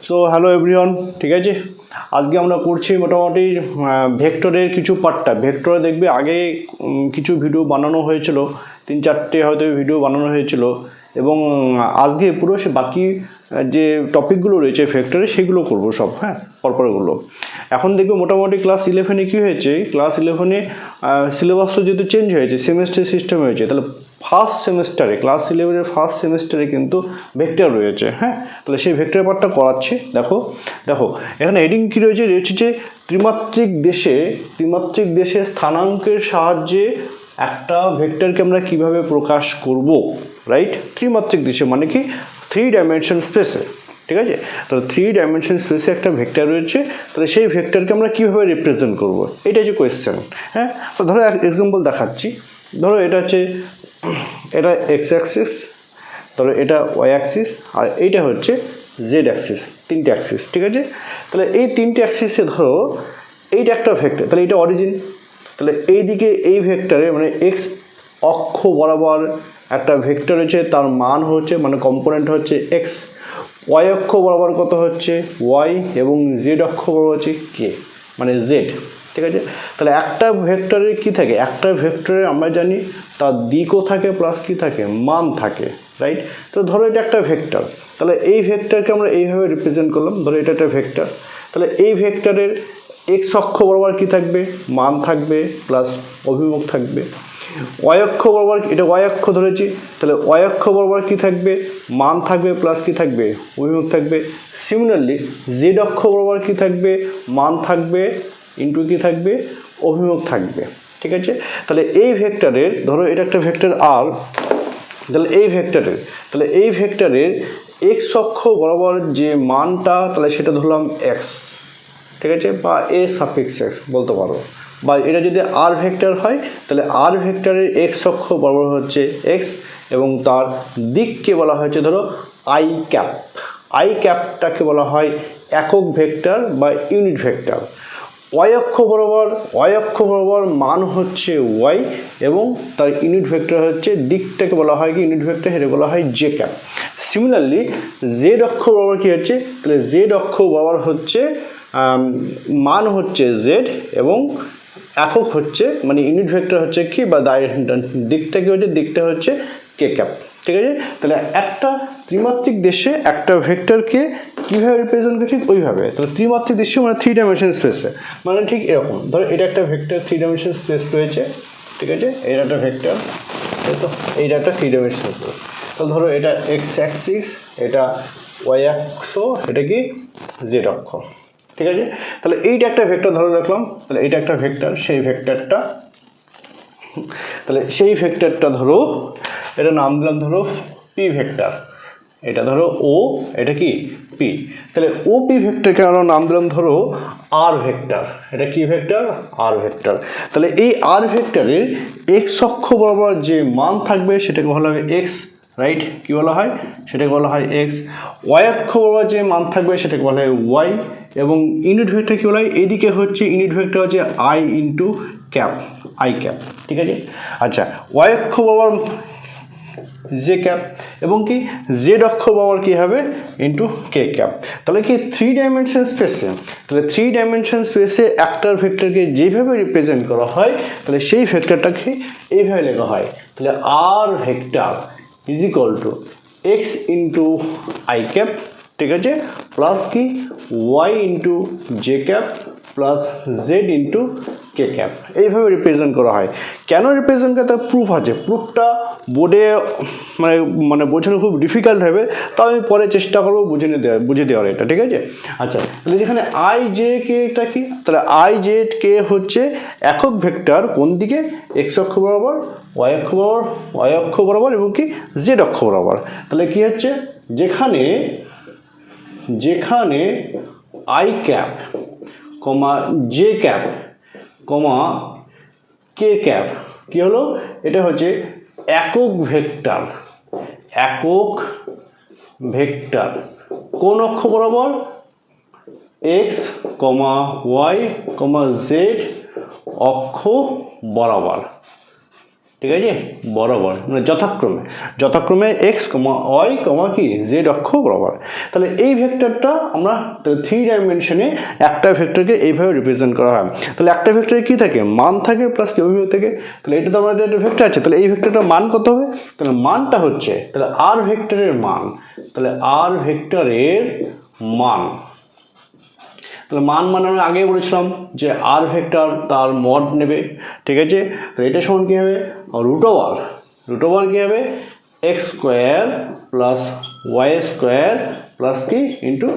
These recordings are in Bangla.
সো হ্যালো এভরিওয়ান, ঠিক আছে। আজকে আমরা করছি মোটামুটি ভেক্টরের কিছু পার্টটা। ভেক্টরে দেখবে আগে কিছু ভিডিও বানানো হয়েছিল, 3-4টে হয়তো ভিডিও বানানো হয়েছিল, এবং আজকে পুরো সে বাকি যে টপিকগুলো রয়েছে ভেক্টরে সেগুলো করব সব, হ্যাঁ, পরপরগুলো। এখন দেখবে মোটামুটি ক্লাস 11-এ কী হয়েছে, ক্লাস 11-এ সিলেবাসটা যেহেতু চেঞ্জ হয়েছে, সেমেস্টার সিস্টেম হয়েছে, তাহলে ফার্স্ট সেমেস্টারে ক্লাস 11-এর ফার্স্ট সেমেস্টারে কিন্তু ভেক্টর রয়েছে, হ্যাঁ। তাহলে সেই ভেক্টর পার্টটা করাচ্ছি। দেখো এখানে হেডিং কী রয়েছে, যে ত্রিমাত্রিক দেশে স্থানাঙ্কের সাহায্যে একটা ভেক্টরকে আমরা কিভাবে প্রকাশ করব, রাইট। ত্রিমাত্রিক দেশে মানে কি 3 ডাইমেনশন স্পেসে, ঠিক আছে। তাহলে 3 ডাইমেনশন স্পেসে একটা ভেক্টর রয়েছে, তাহলে সেই ভেক্টরকে আমরা কীভাবে রিপ্রেজেন্ট করব, এটা হচ্ছে কোয়েশ্চেন, হ্যাঁ। তো ধরো এক্সাম্পল দেখাচ্ছি। ধরো এটা হচ্ছে এটা এক্স অ্যাক্সিস, ধরো এটা ওয়াই অ্যাক্সিস, আর এইটা হচ্ছে জেড অ্যাক্সিস, 3টে অ্যাক্সিস, ঠিক আছে। তাহলে এই 3টে অ্যাক্সিসে ধরো এইটা একটা ভেক্টর, তাহলে এটা অরিজিন। তাহলে এইদিকে এই ভেক্টরে মানে এক্স অক্ষ বরাবর একটা ভেক্টর হচ্ছে, তার মান হচ্ছে মানে কম্পোনেন্ট হচ্ছে এক্স, ওয়াই অক্ষ বরাবর কত হচ্ছে ওয়াই, এবং জেড অক্ষ বরাবর হচ্ছে কে মানে জেড, ঠিক আছে। তাহলে একটা ভেক্টরের কী থাকে, একটা ভেক্টরের আমরা জানি তার দিকও থাকে প্লাস কী থাকে, মান থাকে, রাইট। তো ধরো এটা একটা ভেক্টর, তাহলে এই ভেক্টরকে আমরা এইভাবে রিপ্রেজেন্ট করলাম। ধরো এটা একটা ভেক্টর, তাহলে এই ভেক্টরের এক্স অক্ষ বরাবর কী থাকবে, মান থাকবে প্লাস অভিমুখ থাকবে। ওয়াই অক্ষ বরাবর, এটা ওয়াই অক্ষ ধরেছি, তাহলে ওয়াই অক্ষ বরাবর কী থাকবে, মান থাকবে প্লাস কী থাকবে, অভিমুখ থাকবে। সিমিলারলি জেড অক্ষ বরাবর কী থাকবে, মান থাকবে ইন্টু কী থাকবে, অভিমুখ থাকবে, ঠিক আছে। তাহলে এই ভেক্টরের, ধরো এটা একটা ভেক্টর আর, তাহলে এই ভেক্টরের এক্স অক্ষ বরাবর যে মানটা, তাহলে সেটা ধরলাম এক্স, ঠিক আছে, বা এ সাফিক্স এক্স বলতে পারো। বা এটা যদি আর ভেক্টর হয়, তাহলে আর ভেক্টরের এক্স অক্ষ বরাবর হচ্ছে এক্স, এবং তার দিককে বলা হয়েছে ধরো আই ক্যাপ। আই ক্যাপটাকে বলা হয় একক ভেক্টর বা ইউনিট ভেক্টর। ওয়াই অক্ষ বরাবর মান হচ্ছে ওয়াই, এবং তার ইউনিট ভেক্টর হচ্ছে, দিকটাকে বলা হয় কি ইউনিট ভেক্টর, সেটা বলা হয় জে ক্যাপ। সিমিলারলি জেড অক্ষ বরাবর কী হচ্ছে, তাহলে জেড অক্ষ বরাবর হচ্ছে মান হচ্ছে জেড, এবং একক হচ্ছে মানে ইউনিট ভেক্টর হচ্ছে কি বা দিকটা কি হচ্ছে, দিকটা হচ্ছে কে ক্যাপ, ঠিক আছে। তাহলে একটা ত্রিমাত্রিক দেশে একটা ভেক্টরকে কীভাবে রিপ্রেজেন্ট করে, ঠিক ওইভাবে। তাহলে ত্রিমাত্রিক দেশে মানে 3 ডাইমেনশন স্পেসে, মানে ঠিক এরকম। ধরো এটা একটা ভেক্টর 3 ডাইমেনশন স্পেস রয়েছে, ঠিক আছে, এটা একটা ভেক্টর, তো এইটা একটা 3 ডাইমেনশন স্পেস। তাহলে ধরো এটা এক্স অ্যাক্সিস, এটা ওয়াই অক্ষ, এটা কি জেড অক্ষ, ঠিক আছে। তাহলে এইটা একটা ভেক্টর ধরে রাখলাম, তাহলে এইটা একটা ভেক্টর, সেই ভেক্টরটা ধরো এটা নাম দিলাম ধরো পি ভেক্টর, এটা ধরো ও, এটা কি পি। তাহলে ও পি ভেক্টরকে আমরা নাম দিলাম ধরো আর ভেক্টর, এটা কি ভেক্টর, আর ভেক্টর। তাহলে এই আর ভেক্টরের এক্স অক্ষ বরাবর যে মান থাকবে সেটাকে বলা হবে এক্স, রাইট, কি বলা হয়, সেটাকে বলা হয় এক্স। ওয়াই অক্ষ বরাবর যে মান থাকবে সেটাকে বলা হয় ওয়াই, এবং ইউনিট ভেক্টর কী বলা হয়, এইদিকে হচ্ছে ইউনিট ভেক্টর হচ্ছে I into cap, I cap, ঠিক আছে। আচ্ছা, ওয়াই অক্ষ বরাবর জে ক্যাপ, এবং কি জেড অক্ষ বরাবর কী হবে ইন্টু কে ক্যাপ। তাহলে কি 3 ডাইমেনশন স্পেসে, তাহলে 3 ডাইমেনশন স্পেসে একটা ভেক্টরকে যেভাবে রিপ্রেজেন্ট করা হয়, তাহলে সেই ভেক্টরটাকে এইভাবে লেখা হয়। তাহলে R vector is equal to X into I cap, ঠিক আছে, প্লাস কি Y into J cap plus Z into K cap, এইভাবে রিপ্রেজেন্ট করা হয়। কেন রিপ্রেজেন্ট করে, তার প্রুফ আছে। প্রুফটা বোর্ডে মানে বোঝানো খুব ডিফিকাল্ট হবে, তাও আমি পরে চেষ্টা করবো বুঝে দেওয়ার এটা, ঠিক আছে। আচ্ছা, তাহলে যেখানে আই জে কেটা কি, তাহলে আই জেড কে হচ্ছে একক ভেক্টর, কোন দিকে, এক্স অক্ষ বরাবর, ওয়াই অক্ষ বরাবর এবং কি জেড অক্ষ বরাবর। তাহলে কি হচ্ছে, যেখানে I cap comma J cap comma K cap কি হলো, এটা হচ্ছে একক ভেক্টর কোন অক্ষ বরাবর, এক্স কমা ওয়াই কমা জেড অক্ষ বরাবর, ঠিক আছে, বরাবর মানে যথাক্রমে এক্স কমা ওয়াই কমা কি জেড অক্ষ বরাবর। তাহলে এই ভেক্টরটা আমরা 3 ডাইমেনশনে একটা ভেক্টরকে এইভাবে রিপ্রেজেন্ট করা হয়। তাহলে একটা ভেক্টরে কি থাকে, মান থাকে প্লাস কি অভিমুখ থাকে। তাহলে এটা তো আমাদের একটা ভেক্টর আছে, তাহলে এই ভেক্টরটার মান কত হবে, তাহলে মানটা হচ্ছে তাহলে আর ভেক্টরের মান, তাহলে আর ভেক্টরের মান, তাহলে মান মানে আমি আগেই বলেছিলাম যে আর ভেক্টর তার মড নেবে, ঠিক আছে। তাহলে এটা সমান কী হবে, রুট ওভার কী হবে x square plus y square plus কি ইন্টু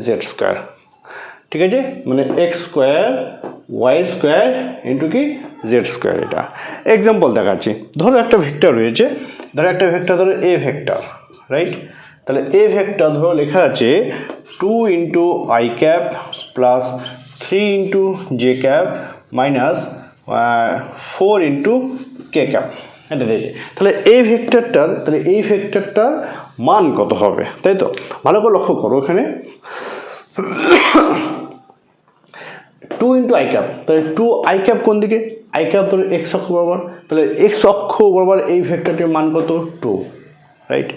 জেড স্কোয়ার, ঠিক আছে, মানে x square y square into কি জেড স্কোয়ার। এটা এক্সাম্পল দেখাচ্ছি। ধরো একটা ভেক্টর রয়েছে, ধরো এ ভেক্টর, রাইট। তাহলে এ ভেক্টর ধরো লেখা আছে 2 into I cap plus 3 into J cap minus 4 into K cap, এটা দিয়েছে। তাহলে এই ভেক্টরটার মান কত হবে, তাই তো? ভালো করে লক্ষ্য করো এখানে 2 ইন্টু আই ক্যাপ, তাহলে 2 আই ক্যাপ কোন দিকে, আই ক্যাপ ধরো এক্স অক্ষ বরাবর, তাহলে এক্স অক্ষ বরাবর এই ভেক্টরটির মান কত 2, রাইট।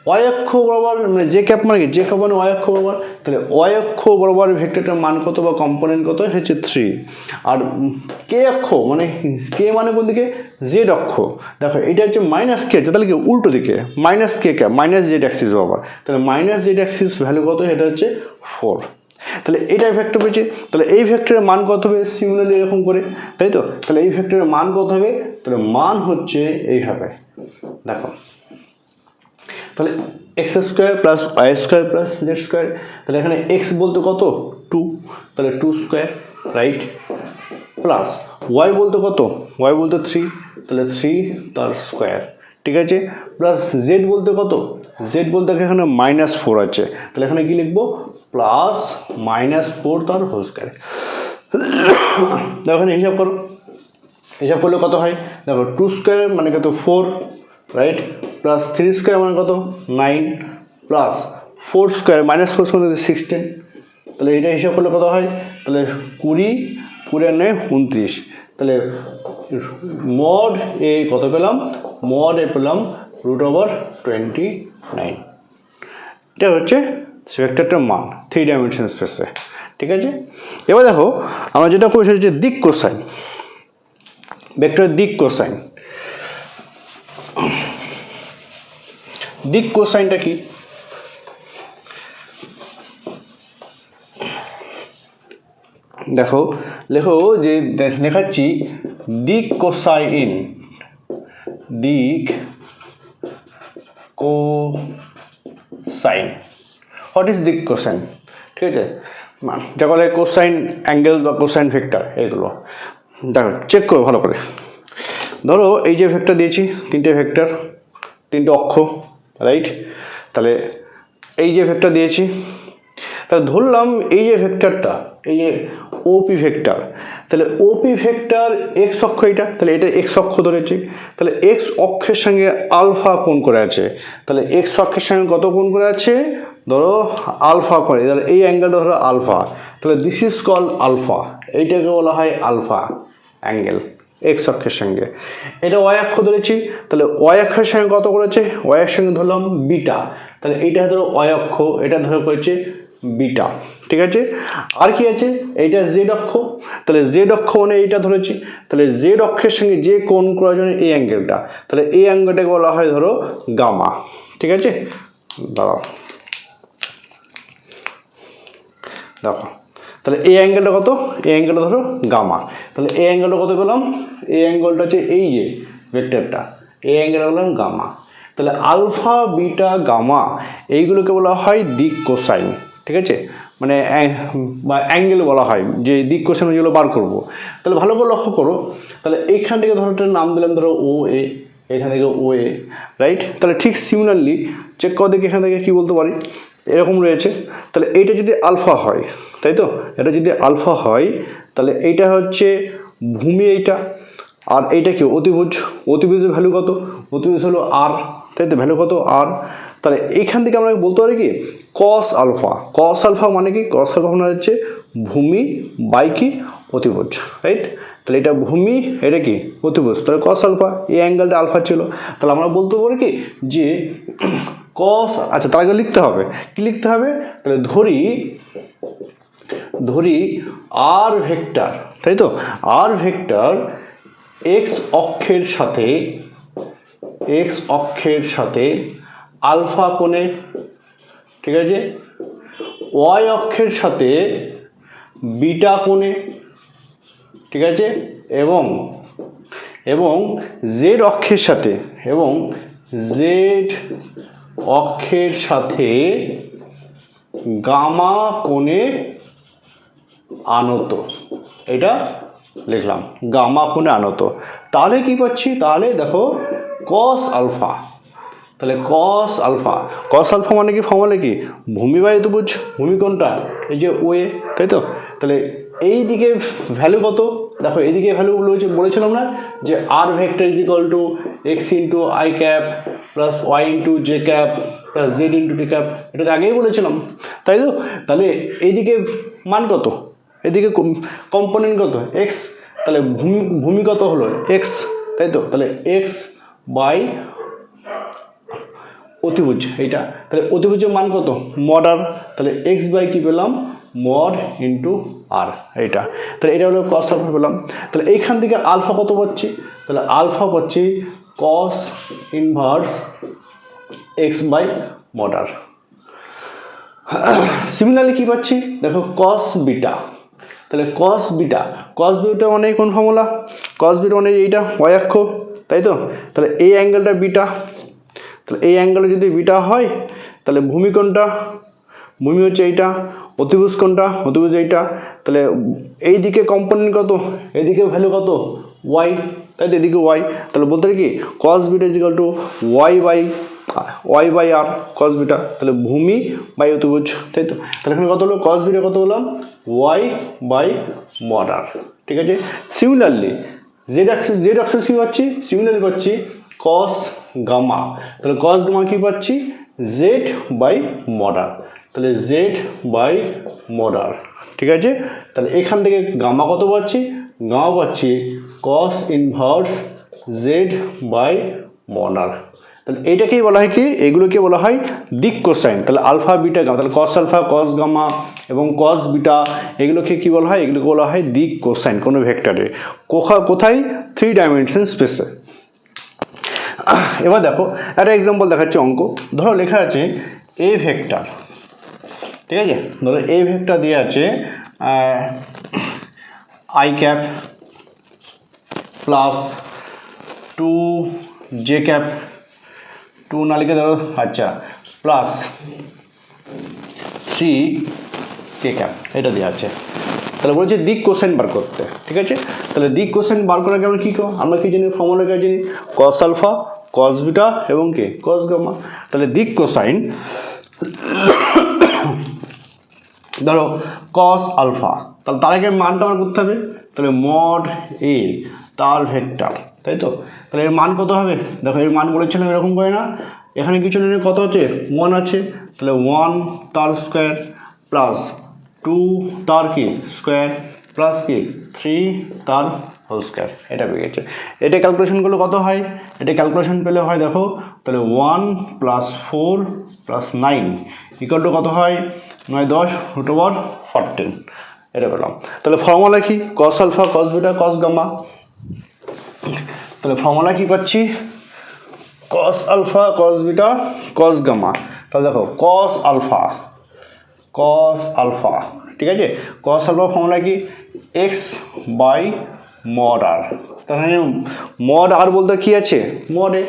ওয়াই অক্ষ বরাবর মানে জে ক্যাপ মানে কি, জে ক্যাপ মানে ওয়াই অক্ষ বরাবর, তাহলে ওয়াই অক্ষ বরাবর ভেক্টরটার মান কত বা কম্পোনেন্ট কত হচ্ছে 3। আর কে অক্ষ মানে কে মানে কোন দিকে, জেড অক্ষ, দেখো এটা হচ্ছে মাইনাস কে আছে, তাহলে কি উল্টো দিকে মাইনাস কে ক্যাপ মাইনাস জেড অ্যাক্সিস বরাবর, তাহলে মাইনাস জেড অ্যাক্সিস ভ্যালু কত, এটা হচ্ছে 4। তাহলে এইটাই ভেক্টর পেয়েছে, তাহলে এই ভেক্টরের মান কত হবে সিমিলারলি এরকম করে, তাই তো? তাহলে এই ভেক্টরের মান কত হবে, তাহলে মান হচ্ছে এইভাবে, দেখো তাহলে x square plus y square plus z square, তাহলে এখানে এক্স বলতে কত 2, তাহলে 2 স্কোয়ার, রাইট, প্লাস ওয়াই বলতে কত, ওয়াই বলতে 3, তাহলে 3 তার স্কোয়ার, ঠিক আছে, প্লাস জেড বলতে কত, জেড বলতে এখানে -4 আছে, তাহলে এখানে কি লিখবো প্লাস -4 তার হোল স্কোয়ার। দেখো এখানে হিসাব করলে কত হয়, দেখো 2 স্কোয়ার মানে কত 4, রাইট, প্লাস 3 স্কোয়ার মানে কত 9, প্লাস 4 স্কোয়ার -4 স্কোয়ার 16, তাহলে এটা হিসাব করলে কত হয়, তাহলে 20 আর 9 29, তাহলে মড এ কত পেলাম, মড এ পেলাম √29। এটা হচ্ছে ভেক্টরটার মান 3 ডাইমেনশন স্পেসে, ঠিক আছে। এবার দেখো আমরা যেটা করি সেটা হচ্ছে দিক কোসাইন, ভেক্টরের দিক কোসাইন। দিক কোসাইনটা কি, দেখো লেখো যে লেখাচ্ছি দিক কোসাইন, দিক কোসাইন, হোয়াট ইজ দিক কোসাইন, ঠিক আছে, যা বলে কোসাইন অ্যাঙ্গেল বা কোসাইন ভেক্টর, এগুলো দেখো চেক করো ভালো করে। ধরো এই যে ভেক্টর দিয়েছি, তিনটে ভেক্টর, তিনটে অক্ষ, রাইট। তাহলে এই যে ভেক্টর দিয়েছি, তাহলে ধরলাম এই যে ভেক্টরটা, এই যে ওপি ভেক্টর, তাহলে ওপি ভেক্টর এক্স অক্ষ এটা, তাহলে এটা এক্স অক্ষ ধরেছি, তাহলে এক্স অক্ষের সঙ্গে আলফা কোণ করে আছে, তাহলে এক্স অক্ষের সঙ্গে কত কোণ করে আছে, ধরো আলফা করে, তাহলে এই অ্যাঙ্গেলটা ধরো আলফা, তাহলে দিস ইজ কল আলফা, এইটাকে বলা হয় আলফা অ্যাঙ্গেল এক্স অক্ষের সঙ্গে। এটা ওয়াই অক্ষ ধরেছি, তাহলে ওয়াই অক্ষের সঙ্গে কত করেছে, ওয়াই এর সঙ্গে ধরলাম বিটা, তাহলে এইটা ধরো ওয়াই অক্ষ, এটা ধরো করেছে বিটা, ঠিক আছে। আর কি আছে, এইটা জেড অক্ষ, তাহলে জেড অক্ষ মানে এইটা ধরেছি, তাহলে জেড অক্ষের সঙ্গে যে কোণ করার জন্য এই অ্যাঙ্গেলটা, তাহলে এই অ্যাঙ্গেলটাকে বলা হয় ধরো গামা, ঠিক আছে। দাঁড়াও দেখো, তাহলে এই অ্যাঙ্গেলটা কত, এই অ্যাঙ্গেলটা ধরো গামা, তাহলে এই অ্যাঙ্গেলটা কত পেলাম, এই অ্যাঙ্গেলটা হচ্ছে এই যে ভেক্টরটা, এই অ্যাঙ্গেলটা বললাম গামা, তাহলে আলফা বিটা গামা এইগুলোকে বলা হয় দিক কোসাইন, ঠিক আছে, মানে বা অ্যাঙ্গেল বলা হয়, যে দিক কোসাইন যেগুলো বার করব। তাহলে ভালো করে লক্ষ্য করো, তাহলে এইখান থেকে ধরো একটা নাম দিলাম ধরো ও এ, এখান থেকে ও এ, রাইট। তাহলে ঠিক সিমিলারলি চেক করে দেখি এখান থেকে কী বলতে পারি, এরকম রয়েছে, তাহলে এইটা যদি আলফা হয়, তাই তো, এটা যদি আলফা হয় তাহলে এইটা হচ্ছে ভূমি এইটা, আর এইটা কি অতিভুজ, অতিভুজের ভ্যালু কত, অতিভুজ হলো আর, তাই তো, ভ্যালু কত আর, তাহলে এইখান থেকে আমরা বলতে পারি কি কস আলফা, কস আলফা মানে কি, কস আলফা মানে হচ্ছে ভূমি বাই কি অতিভুজ, রাইট। তাহলে এটা ভূমি, এটা কি অতিভুজ, তাহলে কস আলফা, এই অ্যাঙ্গেলটা আলফা ছিল। তাহলে আমরা বলতে পারি কি যে কস, আচ্ছা তার আগে লিখতে হবে, কি লিখতে হবে, তাহলে ধরি আর ভেক্টর, তাই তো, আর ভেক্টর এক্স অক্ষের সাথে আলফা কোণে, ঠিক আছে, ওয়াই অক্ষের সাথে বিটা কোণে, ঠিক আছে, এবং জেড অক্ষের সাথে গামা কোণে আনত, এটা লিখলাম গামা কোণে আনত। তাহলে কি পাচ্ছি, তাহলে দেখো কস আলফা, তাহলে কস আলফা মানে কি, ফর্মুলা কি, ভূমি বাই অতিভুজ, ভূমি কোনটা, এই যে ওয়ে, তাই তো। তাহলে এই দিকে ভ্যালু কত, দেখো এইদিকে ভ্যালু বলেছিলাম না যে R vector is equal to X into I cap plus Y into J cap plus Z into T cap, এটা তো আগেই বলেছিলাম, তাই তো। তাহলে এইদিকে মান কত, এদিকে কম্পোনেন্ট কত, এক্স, তাহলে ভূমি কত হলো এক্স, তাই তো। তাহলে এক্স বাই অতিভুজ এইটা, তাহলে অতিভুজের মান কত, মড আর, তাহলে এক্স বাই কি পেলাম, মড ইন্টু আর, এইটা। তাহলে এটা হলো কস আলফা পেলাম। তাহলে এইখান থেকে আলফা কত পাচ্ছি, তাহলে আলফা পাচ্ছি cos inverse x by mod r. Similarly কি পাচ্ছি, দেখো কস বিটা, তাহলে কস বিটা মানে কোন ফর্মুলা, কস বিটা মানে এইটা ওয়াই অক্ষ, তাই তো। তাহলে এই অ্যাঙ্গেলটা বিটা, তাহলে এই অ্যাঙ্গেলে যদি বিটা হয় তাহলে ভূমি কোনটা, ভূমি হচ্ছে এইটা, অতিভুজ কোনটা, অতিভুজ এইটা। তাহলে এই দিকে কম্পোনেন্ট কত, এদিকে ভ্যালু কত, ওয়াই, তাই তো, এদিকে ওয়াই। তাহলে বলতে পারি কি cos beta is equal to y by r cos beta, তাহলে ভূমি বাই অতিভুজ, তাই তো। তাহলে এখানে কত হলো, কস বিটা কত হলাম, ওয়াই বাই মড আর, ঠিক আছে। সিমিলারলি জেড অ্যাক্সিস কি পাচ্ছি, সিমিলারলি পাচ্ছি কস গামা, তাহলে কস গামা কি পাচ্ছি, জেড বাই মড আর, তাহলে জেড বাই মড আর, ঠিক আছে। তাহলে এখান থেকে গামা কত পাচ্ছি, গামা পাচ্ছি cos inverse Z by mod আর। তাহলে এইটাকেই বলা হয় কি, এগুলোকে বলা হয় দিক কোসাইন। তাহলে আলফা বিটা গামা, তাহলে কস আলফা, কস গামা এবং কস বিটা, এগুলোকে কি বলা হয়, এগুলোকে বলা হয় দিক কোসাইন কোনো ভেক্টরে, কোথায়, 3 ডাইমেনশন স্পেসে। এবার দেখো একটা এক্সাম্পল দেখাচ্ছি, অঙ্ক ধরো লেখা আছে এ ভেক্টর, ঠিক আছে, ধরো এ ভেক্টর দিয়ে আছে I cap plus 2 J cap, 2 না লিখে ধরো, আচ্ছা, প্লাস 3 কে ক্যাপ, এটা দেওয়া আছে। তাহলে বলছে দিক কোসাইন বার করতে, ঠিক আছে। তাহলে দিক কোসাইন বার করার আমরা কী করো, আমরা কি জানি, ফর্মুলা কি জানি, কস আলফা, কস বিটা এবং কে কস গামা। তাহলে দিক কোসাইন ধরো কস আলফা, তাহলে তার আগে মানটা আমার করতে হবে, তাহলে মড এ তার ভেক্টর, তাই তো। তাহলে এর মান কত হবে, দেখো এর মান বলেছিলাম এরকম করে না, এখানে কিছু নেই, কত আছে, 1 আছে, তাহলে 1 তার স্কোয়ার প্লাস 2 তার কি স্কোয়ার প্লাস কি 3 তার হোল স্কোয়ার, এটা পেয়ে গেছে। এটা ক্যালকুলেশন করলে কত হয়, এটা ক্যালকুলেশন পেলে হয় দেখো, তাহলে 1 + 4 + 9 ইকুয়াল টু কত হয়, 9 10 √14, এটা পেলাম। তাহলে ফর্মুলা কি, cos alpha, cos beta, cos gamma. তাহলে ফর্মুলা কি পাচ্ছি, cos alpha, cos beta, cos gamma. তাহলে দেখো কস আলফা, ঠিক আছে, কস আলফা ফর্মুলা কি, এক্স বাই মড আর। তাহলে মড আর বলতে কি আছে, মড এ,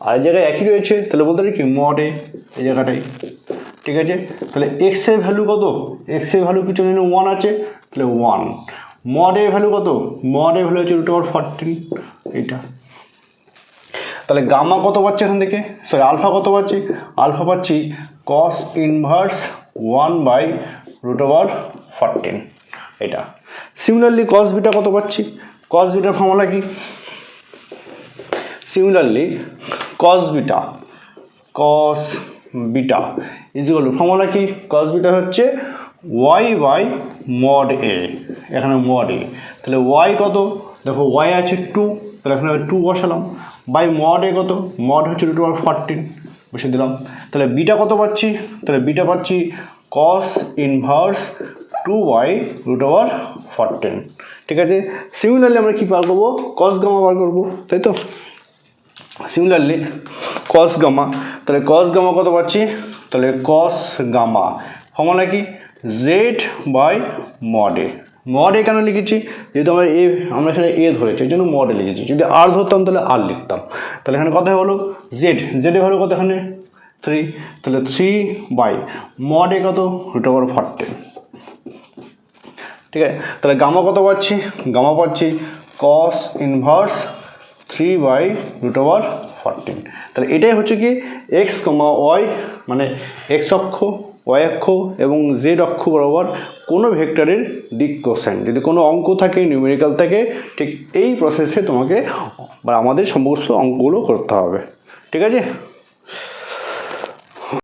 আর জায়গায় একই রয়েছে, তাহলে বলতে পারি কি মড এ, এই জায়গাটাই, ঠিক আছে। তাহলে এক্স এর ভ্যালু কত, এক্স এর ভ্যালু কিছু নেই, 1 আছে, তাহলে 1, মড এর ভ্যালু কত, মড এর ভ্যালু হচ্ছে √14, এইটা। তাহলে গামা কত পাচ্ছি এখান থেকে, সরি আলফা কত পাচ্ছি, আলফা পাচ্ছি কস ইনভার্স 1/√14, এটা। সিমিলারলি কস বিটা কত পাচ্ছি, কস বিটার ফর্মুলা কি, similarly cos beta is equal two, formula কি, কস বিটা হচ্ছে ওয়াই বাই মড এ, এখানে মড এ, তাহলে ওয়াই কত, দেখো ওয়াই আছে 2, তাহলে এখানে 2 বসালাম, বাই মড এ কত, মড হচ্ছে √14 বসে দিলাম। তাহলে বিটা কত পাচ্ছি, তাহলে বিটা পাচ্ছি cos ইনভার্স 2y √14। ঠিক আছে, সিমিলারলি আমরা কী বার করবো, cos গামা বার করবো, তাই তো। সিমিলারলি cos গামা, তাহলে cos গামা কত পাচ্ছি, তাহলে cos গামা ফর্মুলা কি, z by mod a. Mod a কেন লিখেছি, যেহেতু আমরা এখানে এ ধরেছি এই জন্য মড এ লিখেছি, যদি আর ধরতাম তাহলে আর লিখতাম। তাহলে এখানে কথা হলো জেড এর ভ্যালু কত, এখানে 3, তাহলে 3 বাই মড এ কত √14। ঠিক আছে, তাহলে গামা কত পাচ্ছি, গামা পাচ্ছি cos ইনভার্স 3 বাই √14। তাহলে এটাই হচ্ছে কি এক্স কমা ওয়াই, মানে এক্স অক্ষ, ওয়াই অক্ষ এবং জেড অক্ষ বরাবর কোনো ভেক্টরের দিক কোসাইন। যদি কোনো অঙ্ক থাকে, নিউমেরিক্যাল থাকে, ঠিক এই প্রসেসে তোমাকে বা আমাদের সমস্ত অঙ্কগুলো করতে হবে। ঠিক আছে।